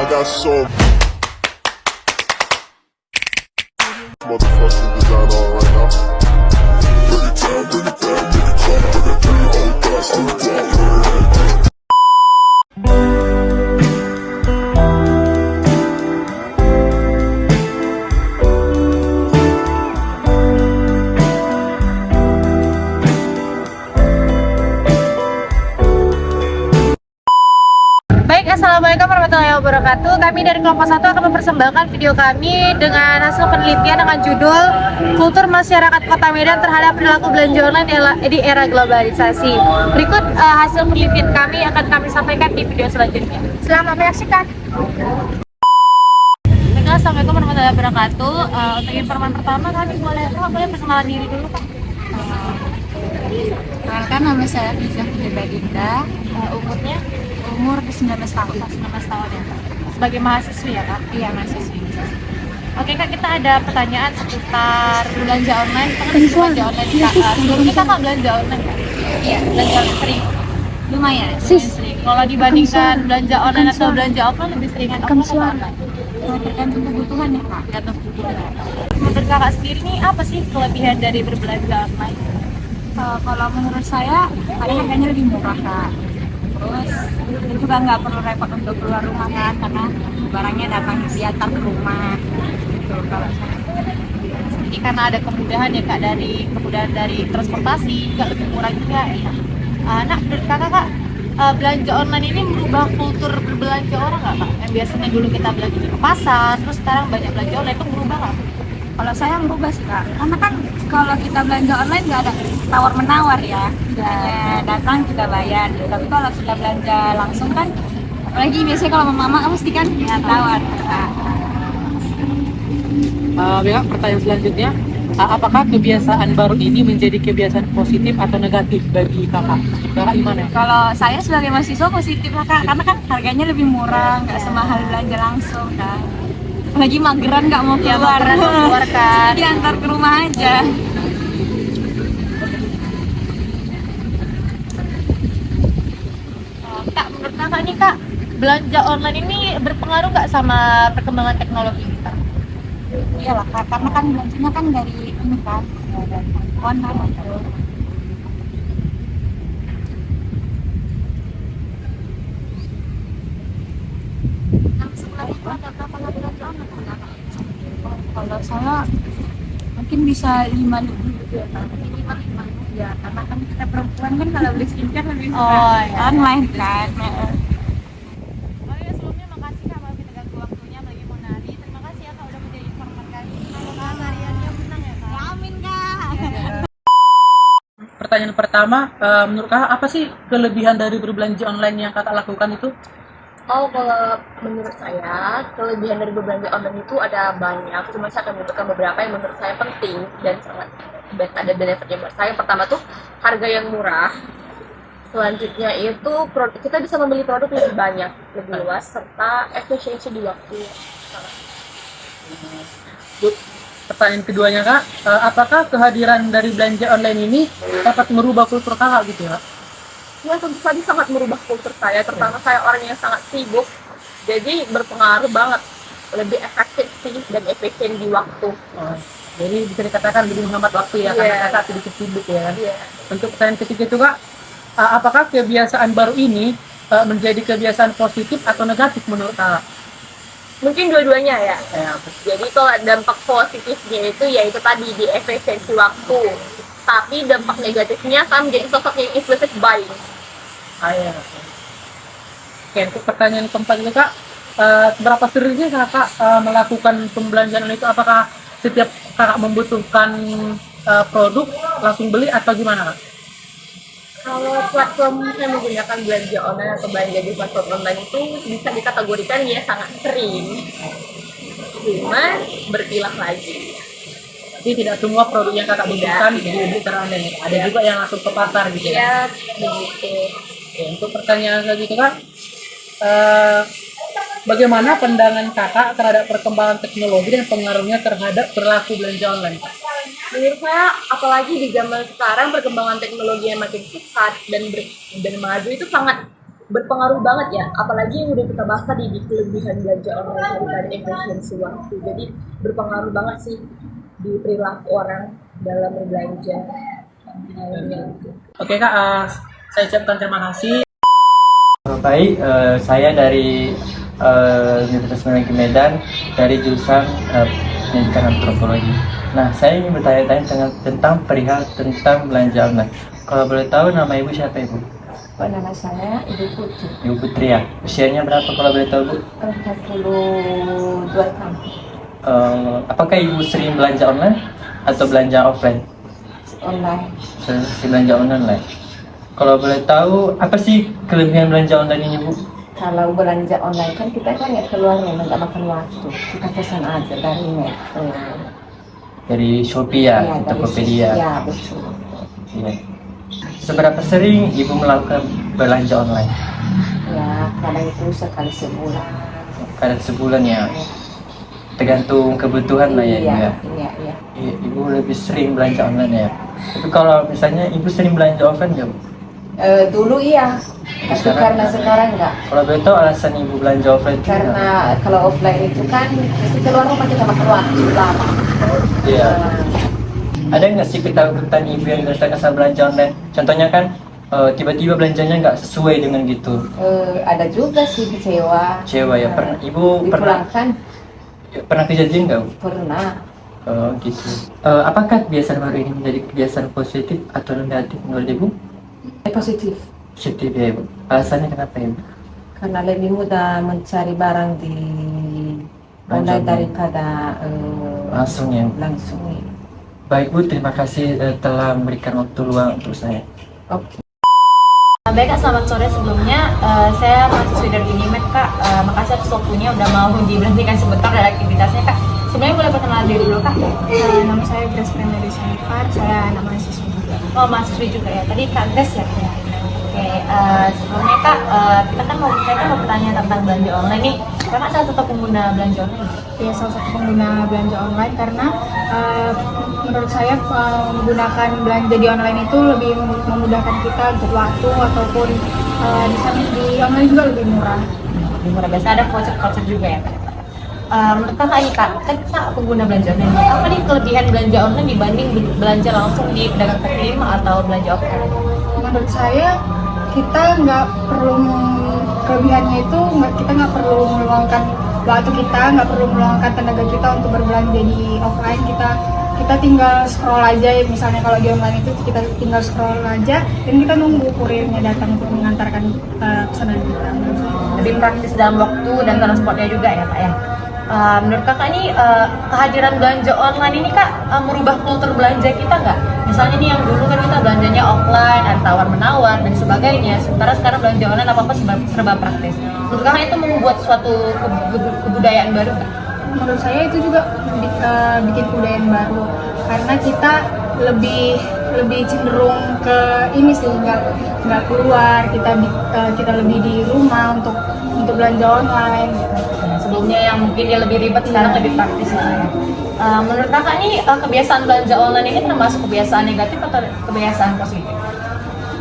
got so motherfucking design on right now. Bring it down, bring it down, make it clap, bring it down, hold fast, hold down. Baik, Assalamualaikum warahmatullahi wabarakatuh. Kami dari kelompok 1 akan mempersembahkan video kami dengan hasil penelitian dengan judul Kultur Masyarakat Kota Medan Terhadap Perilaku Belanja Online di Era Globalisasi. Berikut hasil penelitian kami akan kami sampaikan di video selanjutnya. Selamat menyaksikan. Baiklah, Assalamualaikum warahmatullahi wabarakatuh. Untuk informasi pertama, kami boleh perkenalan diri dulu, Pak. Perkenalkan, nama saya Fiza Dinda. Umurnya Umur 19 tahun. 19 tahun ya, Pak. Sebagai mahasiswi ya, Kak? Iya, mahasiswi. Oke, Kak, kita ada pertanyaan seputar belanja online. Kita kan belanja online, Kak. Sebelumnya Kakak belanja online, Kak? Iya, Belanja sering? lumayan. Sering. Kalau dibandingkan belanja online atau belanja offline, lebih seringan offline atau online? Tergantung kebutuhan ya, Kak. Tergantung kebutuhan. Menurut Kakak sendiri nih, apa sih kelebihan dari berbelanja online? Kalau menurut saya, harganya lebih murah, Kak. Terus kita juga nggak perlu repot untuk keluar rumah kan, karena barangnya datang diantar ke rumah. Gitu kalau saya. Jadi karena ada kemudahan ya, Kak, kemudahan dari transportasi, juga lebih murah juga ya. Nah, menurut Kakak, Kak, belanja online ini merubah kultur berbelanja orang nggak, Kak? Yang biasanya dulu kita belanja di pasar, terus sekarang banyak belanja online, itu merubah nggak? Kalau saya merubah sih, Kak. Karena kan kalau kita belanja online nggak ada tawar-menawar ya. Hanya datang kita bayar. Tapi kalau kita belanja langsung kan, apalagi biasanya kalau mama pasti kan tawar. Kak. Baiklah, pertanyaan selanjutnya, apakah kebiasaan baru ini menjadi kebiasaan positif atau negatif bagi kakak? Kakak gimana? Kalau saya sebagai mahasiswa positif lah, Kak. Karena kan harganya lebih murah, nggak semahal belanja langsung kan. Apalagi mageran nggak mau keluar. Mageran mau keluar kan. Diantar ke rumah aja. Kak, menurut Kakak nih, Kak, belanja online ini berpengaruh nggak sama perkembangan teknologi kita? Iyalah, Kak. Karena kan belanjanya kan dari ini kan, dari handphone kan. Sebenarnya itu ada berapa belanja online, Kak? Kalau saya mungkin bisa 5 lebih gitu ya, Kak. Ya, karena kan kita perempuan kan kalau beli skincare lebih suka Oh, iya. online kan. Oh ya, sebelumnya makasih, Kak, maaf kita ganggu waktunya bagi Monari. Terima kasih ya, Kak, udah menjadi informan kami. Semoga hariannya menang ya, Kak. Amin, Kak. Pertanyaan pertama, menurut kakak apa sih kelebihan dari berbelanja online yang kakak lakukan itu? Oh, kalau menurut saya, kelebihan dari berbelanja online itu ada banyak. Cuma saya akan menyebutkan beberapa yang menurut saya penting dan sangat ada benefitnya buat saya. Yang pertama tuh harga yang murah. Selanjutnya itu kita bisa membeli produk lebih banyak, lebih luas, serta efisiensi di waktu. Pertanyaan keduanya kak, apakah kehadiran dari belanja online ini dapat merubah kultur kakak gitu ya? Ya, tentu saja sangat merubah kultur saya, terutama saya orang yang sangat sibuk. Jadi berpengaruh banget, lebih efektif sih dan efisien di waktu. Jadi bisa dikatakan lebih menghemat waktu ya, karena kakak sedikit sibuk ya. Untuk pertanyaan ketiga itu kak, apakah kebiasaan baru ini menjadi kebiasaan positif atau negatif menurut kakak? Mungkin dua-duanya ya. Jadi kalau dampak positifnya itu yaitu tadi di efisiensi waktu. Tapi dampak negatifnya kan menjadi sosok yang impulsive buying. Iya. Oke, untuk pertanyaan keempat itu kak, berapa seringnya kakak melakukan pembelanjaan itu? Apakah setiap kakak membutuhkan produk langsung beli atau gimana kak? Kalau platform saya menggunakan belanja online atau belanja di platform online itu bisa dikategorikan ya sangat sering. Cuman berkilah lagi. Jadi tidak semua produk yang kakak butuhkan dibeli secara online. Ada juga yang langsung ke pasar gitu ya. Ya, begitu. Oke, untuk pertanyaan selanjutnya kak, bagaimana pandangan kakak terhadap perkembangan teknologi dan pengaruhnya terhadap perilaku belanja online? Menurut saya, apalagi di zaman sekarang perkembangan teknologi yang makin pesat dan maju itu sangat berpengaruh banget ya, apalagi yang udah kita bahas tadi di kelebihan belanja online dan efisiensi waktu. Jadi berpengaruh banget sih di perilaku orang dalam berbelanja. Oke Kak, saya ucapkan terima kasih. Baik, saya dari Universitas Negeri Medan dari jurusan Pendidikan Antropologi. Nah, saya ingin bertanya-tanya tentang perihal tentang belanja online. Kalau boleh tahu nama ibu siapa ibu? Nama saya Ibu Putri, Ibu Putri ya. Usianya berapa kalau boleh tahu bu? 42 tahun, Apakah ibu sering belanja online atau belanja offline? online. Sering belanja online lah. Kalau boleh tahu apa sih kelebihan belanja online ini bu? Kalau belanja online kan kita kan nggak keluar memang nggak makan waktu, kita pesan aja dari net. Dari Shopee ya, Dari Tokopedia. ya betul. Iya. Seberapa sering ibu melakukan belanja online? Ya kadang itu sekali sebulan. Kadang sebulan ya. Tergantung kebutuhan lah ya ibu ya. Iya. Iya, ibu lebih sering belanja online ya. Tapi kalau misalnya ibu sering belanja offline ya bu? Dulu iya, tapi Sekarang karena enggak. sekarang enggak. Kalau boleh tahu alasan ibu belanja offline itu Karena kalau offline itu kan mesti keluar rumah kita makan waktu lama. iya. Ada nggak sih ketakutan ibu yang dirasakan saat belanja online? Contohnya kan tiba-tiba belanjanya nggak sesuai dengan gitu. Ada juga sih kecewa. Kecewa ya. Pernah ibu Dipulangkan pernah kejadian nggak bu? pernah. Oh gitu. Apakah kebiasaan baru ini menjadi kebiasaan positif atau negatif menurut ibu? Positif. Positif ya ibu. Alasannya kenapa ibu? Karena lebih mudah mencari barang di online Online. daripada Langsung ya. langsung. Baik bu, terima kasih telah memberikan waktu luang untuk saya. Oke. Baik Kak, selamat sore. Sebelumnya saya mahasiswi dari Unimed Kak. Makasih atas waktunya udah mau diberhentikan sebentar dari aktivitasnya Kak. Sebenarnya boleh perkenalan diri dulu Kak? Nama saya Grace Primary Sanifar, saya anak mahasiswa juga. Oh mahasiswi juga ya. Tadi Kak Grace ya. Oke, sebelumnya Kak, saya kan mau bertanya tentang belanja online nih. Kakak salah satu pengguna belanja online? Ya, salah satu pengguna belanja online karena menurut saya menggunakan belanja di online itu lebih memudahkan kita untuk waktu ataupun di sana di online juga lebih murah. Lebih murah, biasa ada voucher juga ya Kak? Menurut Kakak ini Kak, kan Kak pengguna belanja online. Apa nih kelebihan belanja online dibanding belanja langsung di pedagang kaki lima atau belanja offline? Menurut saya kita nggak perlu kelebihannya itu kita nggak perlu meluangkan waktu kita, nggak perlu meluangkan tenaga kita untuk berbelanja di offline. Kita tinggal scroll aja, misalnya kalau di online itu kita tinggal scroll aja dan kita nunggu kurirnya datang untuk mengantarkan pesanan kita. Lebih praktis dalam waktu dan transportnya juga ya Kak ya. Menurut Kakak ini kehadiran belanja online ini Kak merubah kultur belanja kita nggak? Misalnya nih yang dulu kan kita belanjanya offline, ada tawar-menawar dan sebagainya. Sementara sekarang belanja online apa-apa serba praktis. Menurut Kakak itu membuat suatu kebudayaan baru nggak? Menurut saya itu juga bikin kebudayaan baru karena kita lebih cenderung ke ini sih, nggak keluar, kita lebih di rumah untuk belanja online gitu. Sebelumnya yang mungkin dia lebih ribet, sekarang lebih praktis ya. Menurut Kakak nih kebiasaan belanja online ini termasuk kebiasaan negatif atau kebiasaan positif?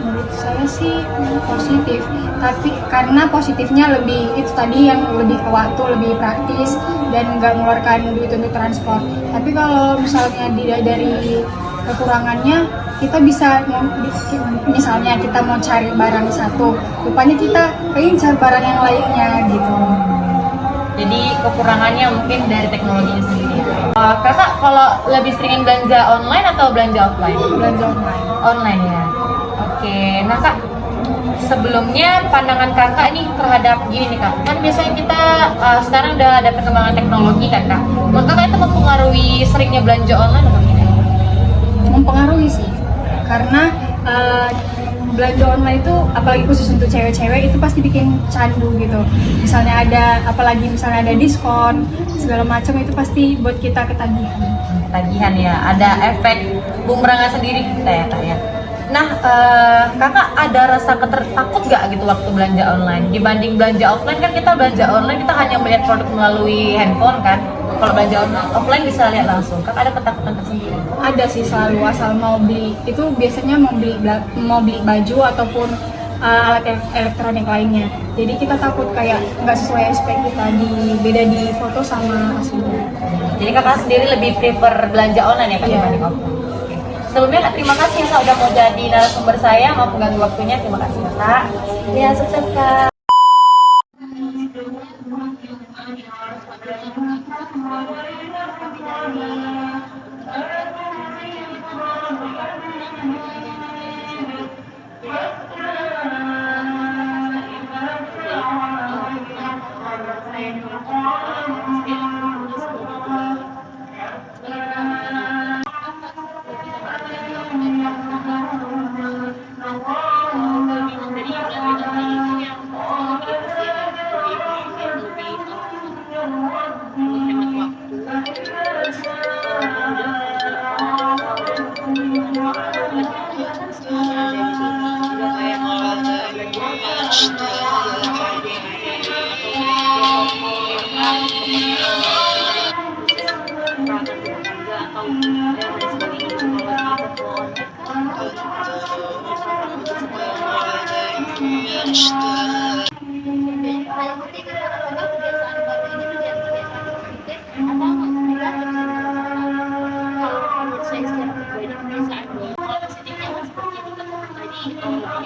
Menurut saya sih positif, tapi karena positifnya lebih itu tadi yang lebih ke waktu, lebih praktis dan nggak mengeluarkan duit untuk transport. Tapi kalau misalnya dari kekurangannya, kita bisa misalnya kita mau cari barang satu, rupanya kita pengen cari barang yang lainnya gitu. Jadi kekurangannya mungkin dari teknologinya sendiri. Kakak kalau lebih sering belanja online atau belanja offline? Belanja online. Online ya. Oke, nah Kak, sebelumnya pandangan Kakak nih terhadap gini nih Kak, kan biasanya kita sekarang udah ada perkembangan teknologi kan Kak. Menurut Kakak itu mempengaruhi seringnya belanja online atau tidak? Mempengaruhi sih, karena belanja online itu apalagi khusus untuk cewek-cewek itu pasti bikin candu gitu. Misalnya apalagi misalnya ada diskon segala macam, itu pasti buat kita ketagihan. Tagihan ya, ada efek bumerangnya sendiri kita ya Kak ya. Nah, Kakak ada rasa takut nggak gitu waktu belanja online dibanding belanja offline? Kan kita belanja online kita hanya melihat produk melalui handphone kan. Kalau belanja offline bisa lihat langsung. Kakak ada ketakutan tersendiri? Ada sih, selalu asal mau beli itu biasanya mau beli baju ataupun alat elektronik lainnya. Jadi kita takut kayak nggak sesuai SP kita, beda di foto sama aslinya. Jadi kakak sendiri lebih prefer belanja online ya kak? Iya. dibanding offline? Sebelumnya kak, terima kasih ya kak udah mau jadi narasumber saya, mau mengganggu waktunya. Terima kasih ya kak. Ya, sukses kak.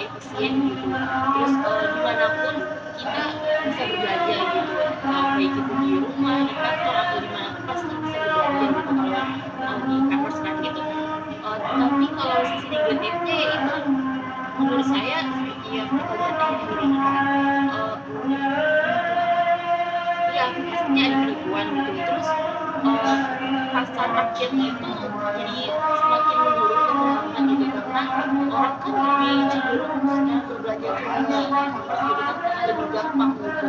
efisien gitu. Terus dimanapun kita bisa berbelanja gitu, baik itu di rumah, di kantor atau dimanapun pasti bisa berbelanja gitu kalau di e-commerce kan gitu. Tapi kalau sisi negatifnya ya itu menurut saya seperti yang kita lihat akhir-akhir ini kan, ya pastinya ada penipuan gitu. Terus pasar rakyatnya itu jadi semakin menurun perkembangan gitu karena orang kan lebih cenderung sekarang berbelanja di e-commerce gitu kan karena lebih gampang gitu.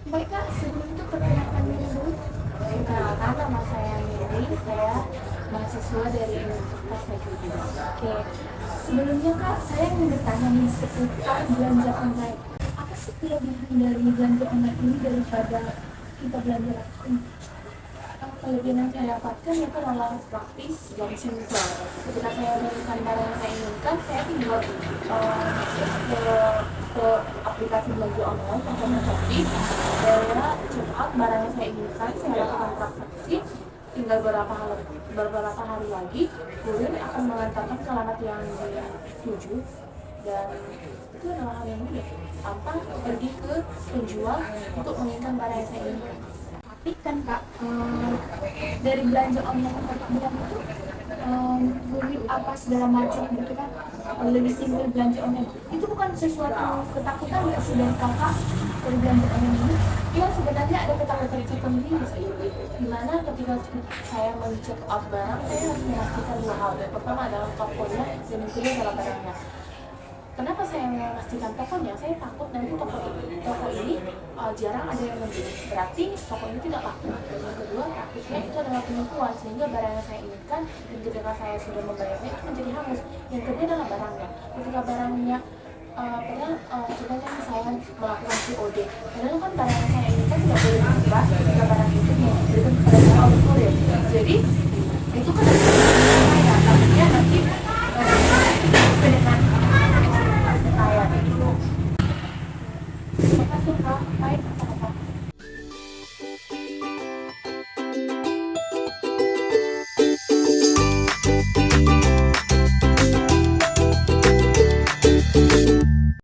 Baik kak, sebelum itu perkenalkan diri dulu. Perkenalkan, nama saya Mary, saya mahasiswa dari Universitas Negeri Bandung. Oke, sebelumnya kak, saya ingin bertanya nih seputar belanja online. Apa sih kelebihan dari belanja online ini daripada kita belanja langsung? Kelebihan yang saya dapatkan itu adalah praktis dan simple. Ketika saya menemukan barang yang saya inginkan, saya tinggal ke aplikasi belanja online atau Shopee. Saya check out barang yang saya inginkan, saya lakukan transaksi, tinggal beberapa hari lagi kurir akan mengantarkan ke alamat yang dituju, dan itu adalah hal yang mudah tanpa pergi ke penjual untuk menginginkan barang yang saya inginkan. Tapi kan kak, dari belanja online kotak bilang itu kurir apa segala macam gitu kan, lebih simpel belanja online itu bukan sesuatu ketakutan nggak sih dari kakak dari belanja online ini? Ya sebenarnya ada ketakutan tersendiri sih, dimana ketika saya men-check out barang saya harus memastikan dua hal. Yang pertama adalah tokonya dan yang kedua adalah barangnya. Kenapa saya memastikan tokonya? Saya takut nanti toko ini jarang ada yang membeli, berarti toko ini tidak laku. Dan yang kedua, takutnya itu adalah penipuan sehingga barang yang saya inginkan dan ketika saya sudah membayarnya itu menjadi hangus. Yang kedua adalah barangnya. Ketika barangnya contohnya saya melakukan COD, padahal